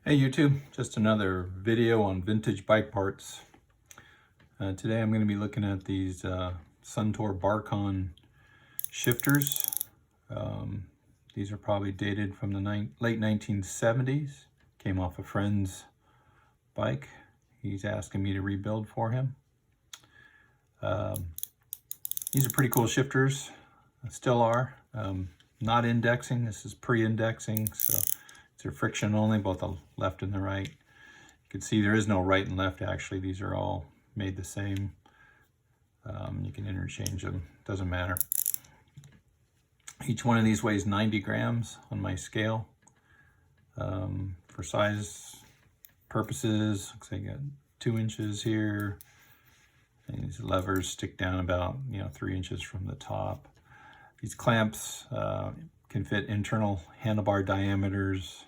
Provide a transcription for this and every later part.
Hey YouTube, just another video on vintage bike parts. Today I'm going to be looking at these SunTour Barcon shifters. These are probably dated from the late 1970s. Came off a friend's bike. He's asking me to rebuild for him. These are pretty cool shifters, still are. Not indexing, this is pre-indexing, so they're friction only, both the left and the right. You can see there is no right and left actually. These are all made the same. You can interchange them, doesn't matter. Each one of these weighs 90 grams on my scale. For size purposes, looks like I got 2 inches here. And these levers stick down about 3 inches from the top. These clamps can fit internal handlebar diameters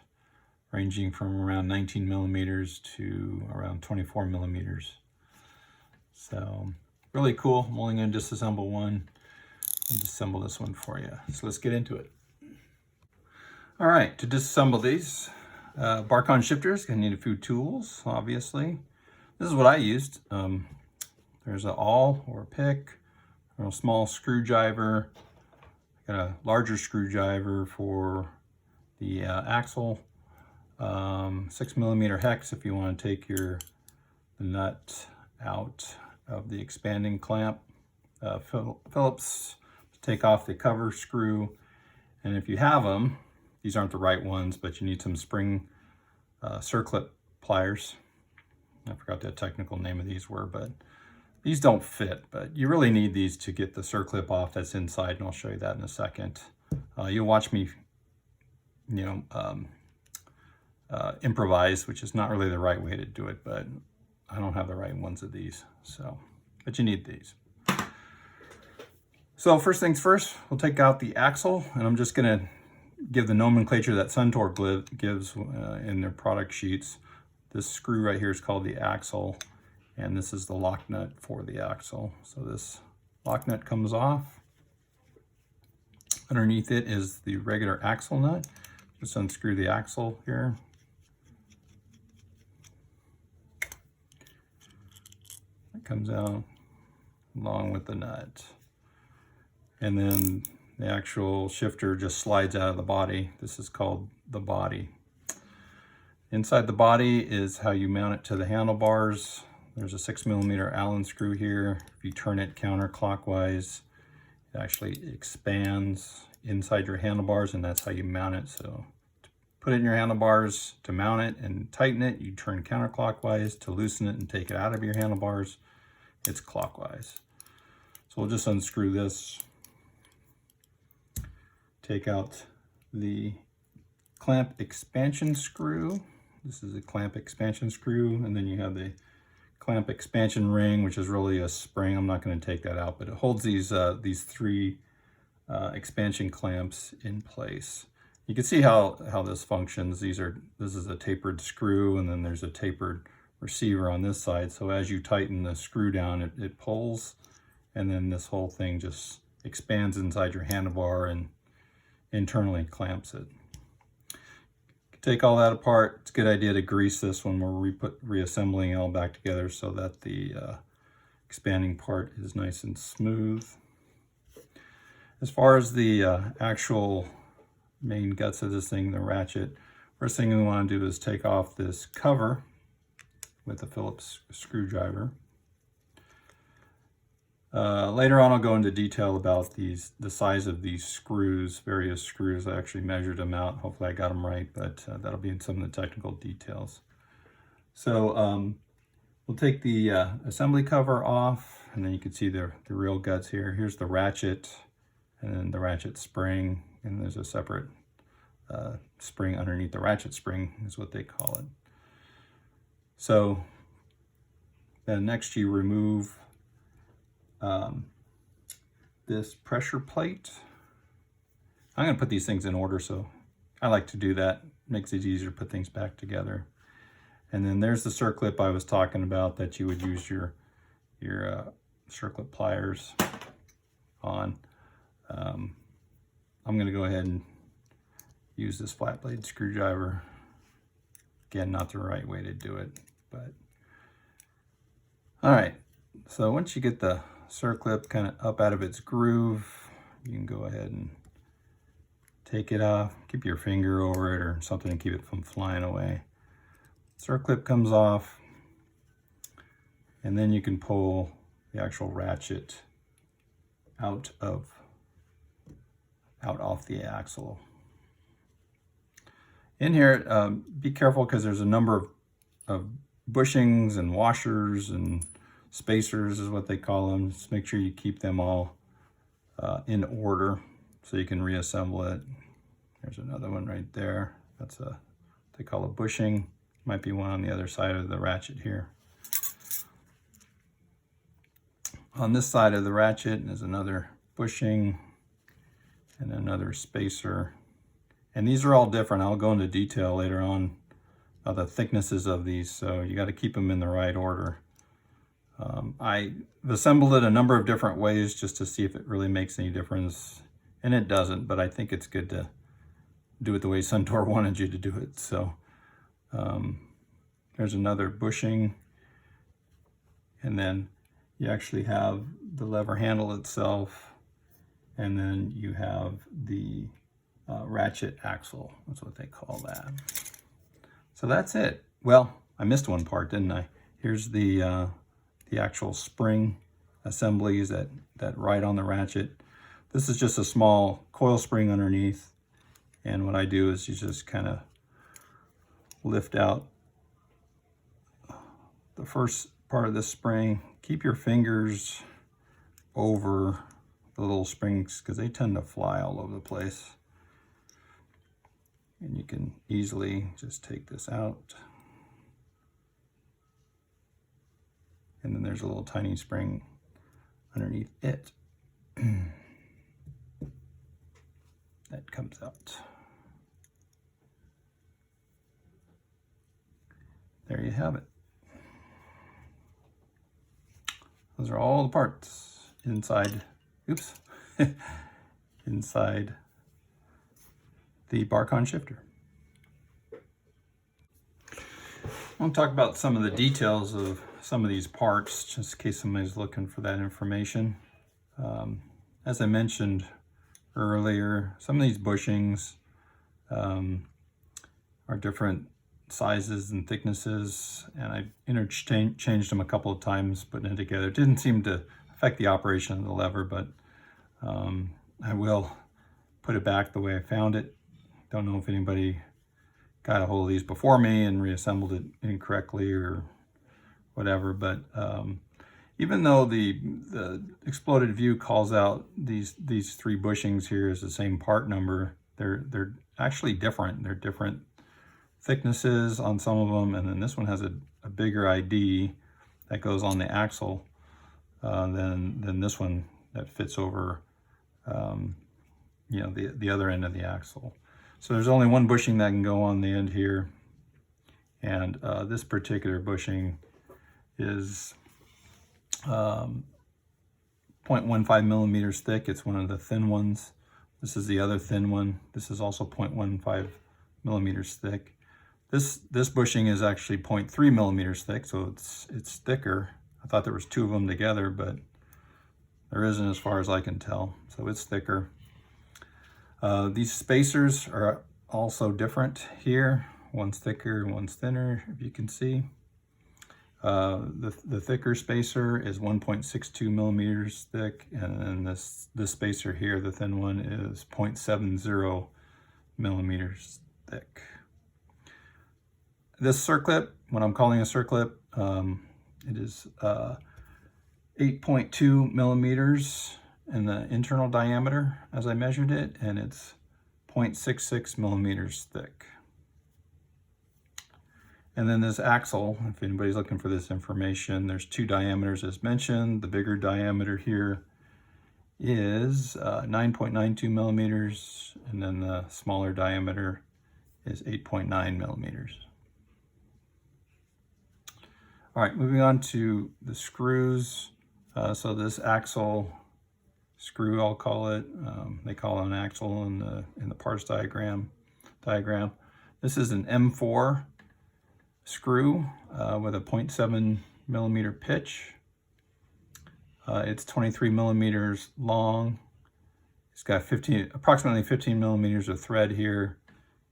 ranging from around 19 millimeters to around 24 millimeters. So really cool. I'm only going to disassemble one. I'll disassemble this one for you. So let's get into it. All right, to disassemble these Barcon shifters, gonna need a few tools, obviously. This is what I used. There's an awl or a pick, or a small screwdriver. I got a larger screwdriver for the axle. 6 millimeter hex if you want to take the nut out of the expanding clamp. Phillips to take off the cover screw, and if you have them, these aren't the right ones, but you need some spring circlip pliers. I forgot what the technical name of these were, but these don't fit, but you really need these to get the circlip off that's inside, and I'll show you that in a second. You'll watch me improvise, which is not really the right way to do it, but I don't have the right ones of these, but you need these. So first things first, we'll take out the axle, and I'm just gonna give the nomenclature that SunTour gives in their product sheets. This screw right here is called the axle, and this is the lock nut for the axle. So this lock nut comes off. Underneath it is the regular axle nut. Just unscrew the axle here. It comes out along with the nut. And then the actual shifter just slides out of the body. This is called the body. Inside the body is how you mount it to the handlebars. There's a 6 millimeter Allen screw here. If you turn it counterclockwise, it actually expands inside your handlebars, and that's how you mount it. So to put it in your handlebars, to mount it and tighten it, you turn counterclockwise. To loosen it and take it out of your handlebars, it's clockwise. So we'll just unscrew this. Take out the clamp expansion screw. This is a clamp expansion screw, and then you have the clamp expansion ring, which is really a spring. I'm not going to take that out, but it holds these 3 expansion clamps in place. You can see how this functions. This is a tapered screw, and then there's a tapered receiver on this side. So as you tighten the screw down, it pulls, and then this whole thing just expands inside your handlebar and internally clamps it. Take all that apart. It's a good idea to grease this when we're reassembling it all back together so that the expanding part is nice and smooth. As far as the actual main guts of this thing, the ratchet, first thing we want to do is take off this cover with a Phillips screwdriver. Later on I'll go into detail about the size of these screws, various screws. I actually measured them out. Hopefully I got them right, but that'll be in some of the technical details. So we'll take the assembly cover off, and then you can see the real guts here. Here's the ratchet, and then the ratchet spring, and there's a separate spring underneath the ratchet spring is what they call it. So then next you remove this pressure plate. I'm going to put these things in order, so I like to do that. Makes it easier to put things back together. And then there's the circlip I was talking about that you would use your circlip pliers on. I'm going to go ahead and use this flat blade screwdriver Again, not the right way to do it, but all right. So once you get the circlip kind of up out of its groove, you can go ahead and take it off. Keep your finger over it or something to keep it from flying away. Circlip comes off, and then you can pull the actual ratchet out off the axle. In here, be careful because there's a number of bushings and washers and spacers is what they call them. Just make sure you keep them all in order so you can reassemble it. There's another one right there. That's they call a bushing. Might be one on the other side of the ratchet here. On this side of the ratchet is another bushing and another spacer. And these are all different. I'll go into detail later on the thicknesses of these, so you got to keep them in the right order. I've assembled it a number of different ways just to see if it really makes any difference, and it doesn't, but I think it's good to do it the way SunTour wanted you to do it. So there's another bushing, and then you actually have the lever handle itself, and then you have the ratchet axle. That's what they call that. So that's it. Well, I missed one part, didn't I? Here's the actual spring assemblies that ride on the ratchet. This is just a small coil spring underneath, and what I do is you just kind of lift out the first part of the spring. Keep your fingers over the little springs because they tend to fly all over the place. And you can easily just take this out. And then there's a little tiny spring underneath it. That comes out. There you have it. Those are all the parts inside, oops, inside the Barcon shifter. I'll talk about some of the details of some of these parts, just in case somebody's looking for that information. As I mentioned earlier, some of these bushings are different sizes and thicknesses, and I interchanged them a couple of times putting it together. It didn't seem to affect the operation of the lever, but I will put it back the way I found it. Don't know if anybody got a hold of these before me and reassembled it incorrectly or whatever, but even though the exploded view calls out these three bushings here as the same part number, they're actually different. They're different thicknesses on some of them, and then this one has a bigger ID that goes on the axle than this one that fits over you know, the other end of the axle. So there's only one bushing that can go on the end here, and this particular bushing is 0.15 millimeters thick. It's one of the thin ones. This is the other thin one. This is also 0.15 millimeters thick. This bushing is actually 0.3 millimeters thick, so it's thicker. I thought there was two of them together, but there isn't as far as I can tell, so it's thicker. These spacers are also different here. One's thicker, one's thinner, if you can see. The thicker spacer is 1.62 millimeters thick, and then this spacer here, the thin one, is 0.70 millimeters thick. This circlip, what I'm calling a circlip, it is 8.2 millimeters in the internal diameter as I measured it, and it's 0.66 millimeters thick. And then this axle, if anybody's looking for this information, there's two diameters as mentioned. The bigger diameter here is 9.92 millimeters, and then the smaller diameter is 8.9 millimeters. All right, moving on to the screws. So this axle screw, I'll call it. They call it an axle in the parts diagram. This is an M4 screw with a 0.7 millimeter pitch. It's 23 millimeters long. It's got approximately 15 millimeters of thread here,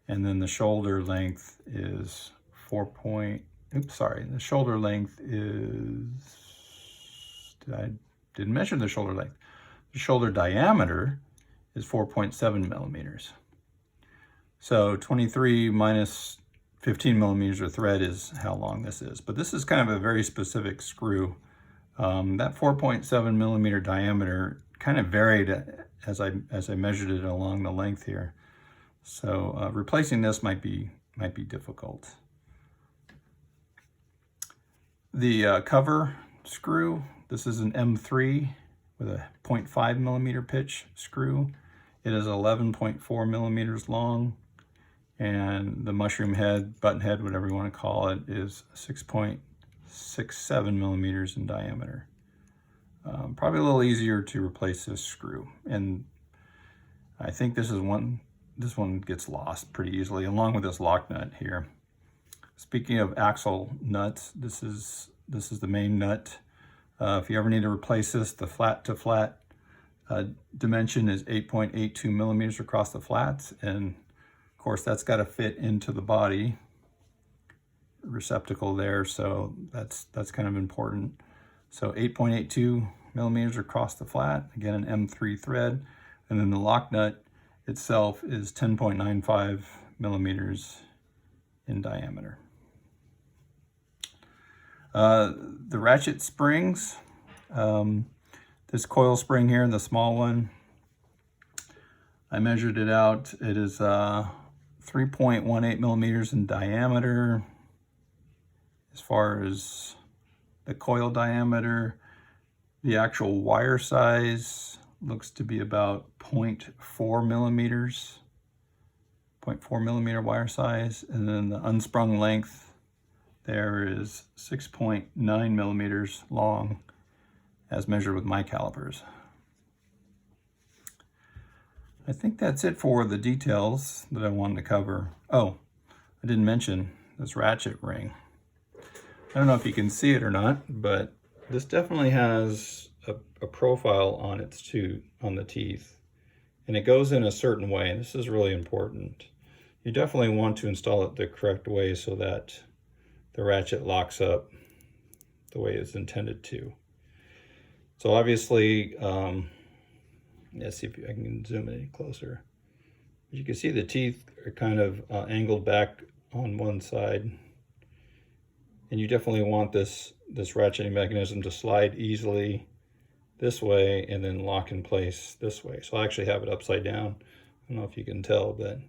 and then the shoulder length is the shoulder length is, I didn't measure the shoulder length. The shoulder diameter is 4.7 millimeters. So 23 minus 15 millimeters of thread is how long this is. But this is kind of a very specific screw. That 4.7 millimeter diameter kind of varied as I measured it along the length here. So replacing this might be difficult. The cover screw, this is an M3 with a 0.5 millimeter pitch screw. It is 11.4 millimeters long, and the mushroom head, button head, whatever you want to call it, is 6.67 millimeters in diameter. Probably a little easier to replace this screw, and I think this one gets lost pretty easily, along with this lock nut here. Speaking of axle nuts, this is the main nut. If you ever need to replace this, the flat to flat dimension is 8.82 millimeters across the flats, and of course that's got to fit into the body receptacle there, so that's kind of important. So 8.82 millimeters across the flat, again an M3 thread, and then the lock nut itself is 10.95 millimeters in diameter. The ratchet springs, this coil spring here, the small one, I measured it out. It is 3.18 millimeters in diameter. As far as the coil diameter, the actual wire size looks to be about 0.4 millimeters, 0.4 millimeter wire size, and then the unsprung length there is 6.9 millimeters long as measured with my calipers. I think that's it for the details that I wanted to cover. Oh, I didn't mention this ratchet ring. I don't know if you can see it or not, but this definitely has a profile on on the teeth, and it goes in a certain way, and this is really important. You definitely want to install it the correct way so that the ratchet locks up the way it's intended to. So obviously, let's see if I can zoom in closer. You can see the teeth are kind of angled back on one side, and you definitely want this ratcheting mechanism to slide easily this way and then lock in place this way. So I actually have it upside down. I don't know if you can tell, but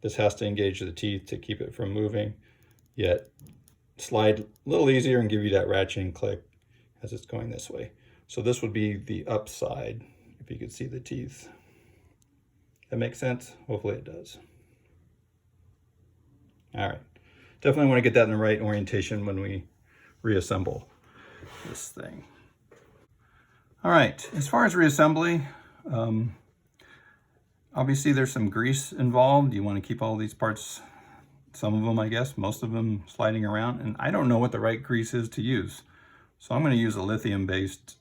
this has to engage the teeth to keep it from moving, yet slide a little easier and give you that ratcheting click as it's going this way. So this would be the upside, if you could see the teeth. That makes sense? Hopefully it does. All right, definitely want to get that in the right orientation when we reassemble this thing. All right, as far as reassembly, obviously there's some grease involved. You want to keep all these parts, some of them, I guess, most of them sliding around, and I don't know what the right grease is to use. So I'm going to use a lithium-based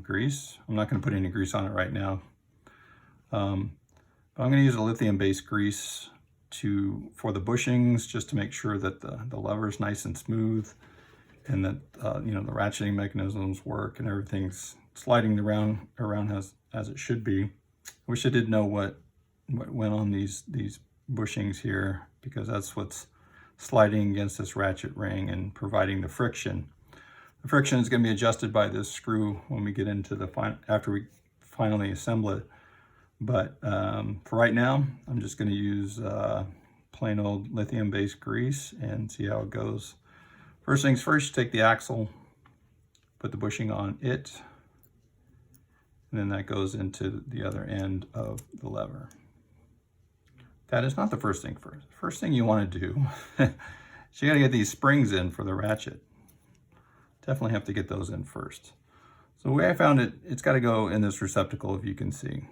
grease. I'm not going to put any grease on it right now. But I'm going to use a lithium-based grease for the bushings, just to make sure that the lever is nice and smooth, and that the ratcheting mechanisms work and everything's sliding around as it should be. I wish I did know what went on these bushings here, because that's what's sliding against this ratchet ring and providing the friction. The friction is going to be adjusted by this screw when we get into after we finally assemble it. But for right now, I'm just going to use plain old lithium-based grease and see how it goes. First things first, take the axle, put the bushing on it, and then that goes into the other end of the lever. That is not the first thing first. First thing you want to do is you got to get these springs in for the ratchet. Definitely have to get those in first. So the way I found it, it's got to go in this receptacle, if you can see.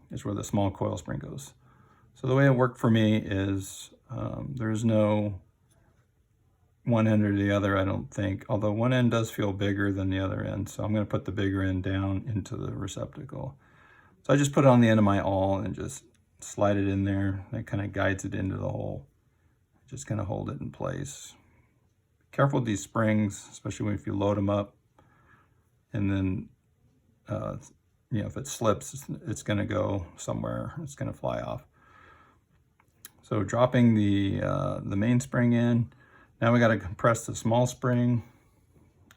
Is where the small coil spring goes. So the way it worked for me is there's no one end or the other, I don't think, although one end does feel bigger than the other end. So I'm going to put the bigger end down into the receptacle. So I just put it on the end of my awl and just slide it in there. That kind of guides it into the hole. Just kind of hold it in place. Careful with these springs, especially if you load them up. And then, you know, if it slips, it's going to go somewhere. It's going to fly off. So dropping the main spring in. Now we got to compress the small spring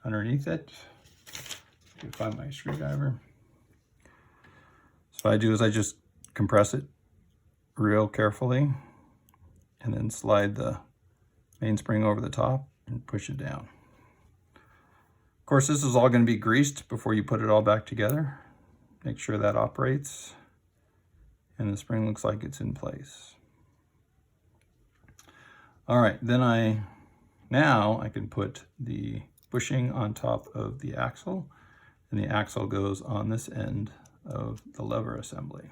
underneath it. Let me find my screwdriver. So what I do is I just compress it real carefully and then slide the main spring over the top and push it down. Of course, this is all going to be greased before you put it all back together. Make sure that operates and the spring looks like it's in place. All right, then now I can put the bushing on top of the axle, and the axle goes on this end of the lever assembly.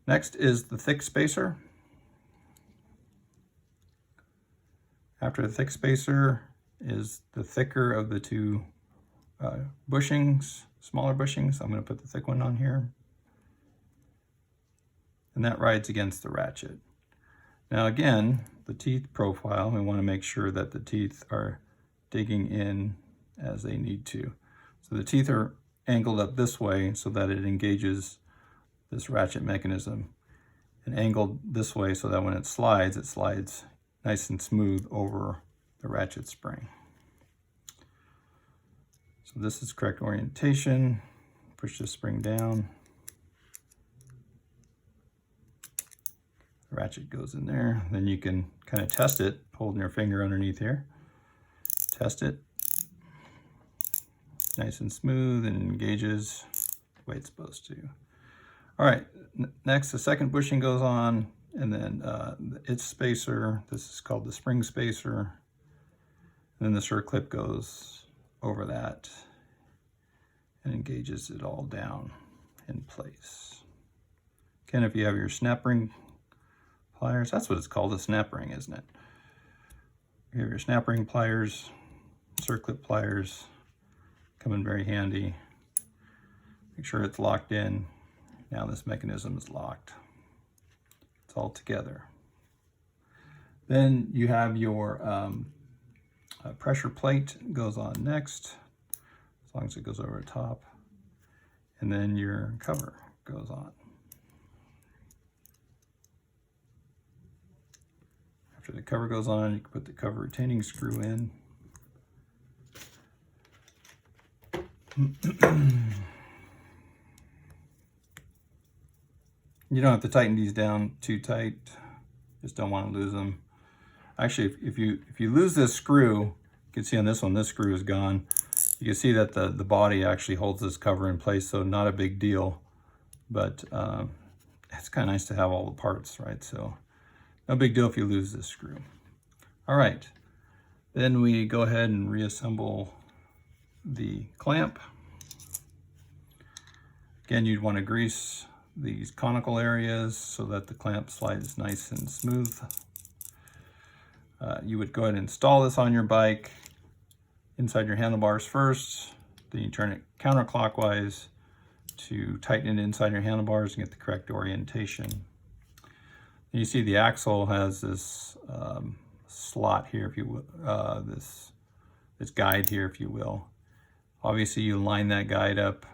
Next is the thick spacer. After the thick spacer is the thicker of the two bushings, smaller bushings. I'm going to put the thick one on here. And that rides against the ratchet. Now again, the teeth profile, we want to make sure that the teeth are digging in as they need to. So the teeth are angled up this way so that it engages this ratchet mechanism, and angled this way so that when it slides nice and smooth over the ratchet spring. So this is correct orientation. Push the spring down. The ratchet goes in there. Then you can kind of test it, holding your finger underneath here. Test it. Nice and smooth and engages the way it's supposed to. All right, next the second bushing goes on, and then its spacer, this is called the spring spacer, and then the circlip goes over that and engages it all down in place. Again, if you have your snap ring pliers, that's what it's called, a snap ring, isn't it? You have your snap ring pliers, circlip pliers, come in very handy. Make sure it's locked in. Now this mechanism is locked. It's all together. Then you have your pressure plate goes on next, as long as it goes over the top. And then your cover goes on. After the cover goes on, you can put the cover retaining screw in. You don't have to tighten these down too tight. Just don't want to lose them. Actually, if you lose this screw, you can see on this one, this screw is gone. You can see that the body actually holds this cover in place, so not a big deal. But it's kind of nice to have all the parts, right? So no big deal if you lose this screw. All right, then we go ahead and reassemble the clamp. Again, you'd want to grease these conical areas so that the clamp slides nice and smooth. You would go ahead and install this on your bike inside your handlebars first, then you turn it counterclockwise to tighten it inside your handlebars and get the correct orientation. And you see the axle has this slot here, if you will, this guide here, if you will. Obviously, you line that guide up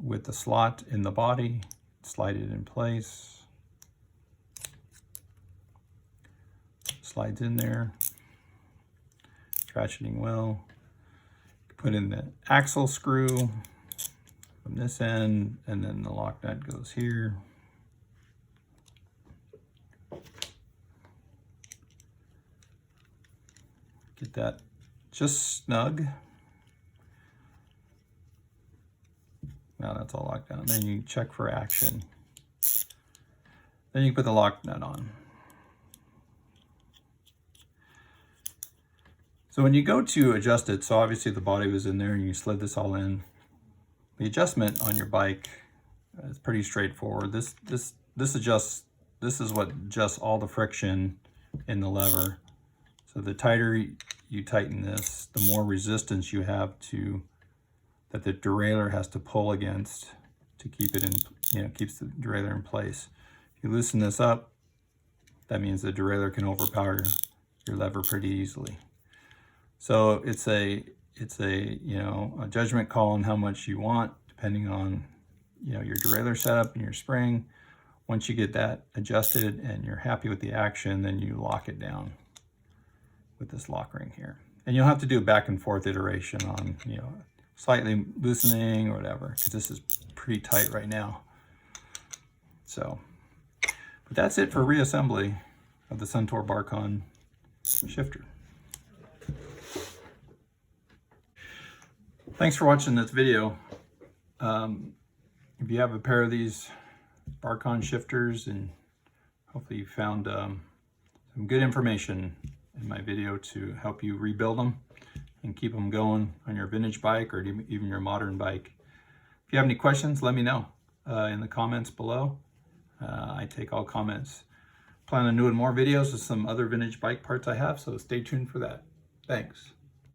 with the slot in the body, slide it in place, slides in there, ratcheting well. Put in the axle screw from this end, and then the lock nut goes here. Get that just snug. Now that's all locked down. Then you check for action. Then you put the lock nut on. So when you go to adjust it, so obviously the body was in there and you slid this all in. The adjustment on your bike is pretty straightforward. This is what adjusts all the friction in the lever. So the tighter you tighten this, the more resistance you have that the derailleur has to pull against to keep it in, keeps the derailleur in place. If you loosen this up, that means the derailleur can overpower your lever pretty easily. So it's a a judgment call on how much you want, depending on your derailleur setup and your spring. Once you get that adjusted and you're happy with the action, then you lock it down with this lock ring here. And you'll have to do a back and forth iteration on slightly loosening or whatever, because this is pretty tight right now. So, but that's it for reassembly of the SunTour Barcon shifter. Thanks for watching this video. If you have a pair of these Barcon shifters, and hopefully you found some good information in my video to help you rebuild them and keep them going on your vintage bike or even your modern bike. If you have any questions, let me know in the comments below. I take all comments. Plan on doing more videos with some other vintage bike parts I have, so stay tuned for that. Thanks.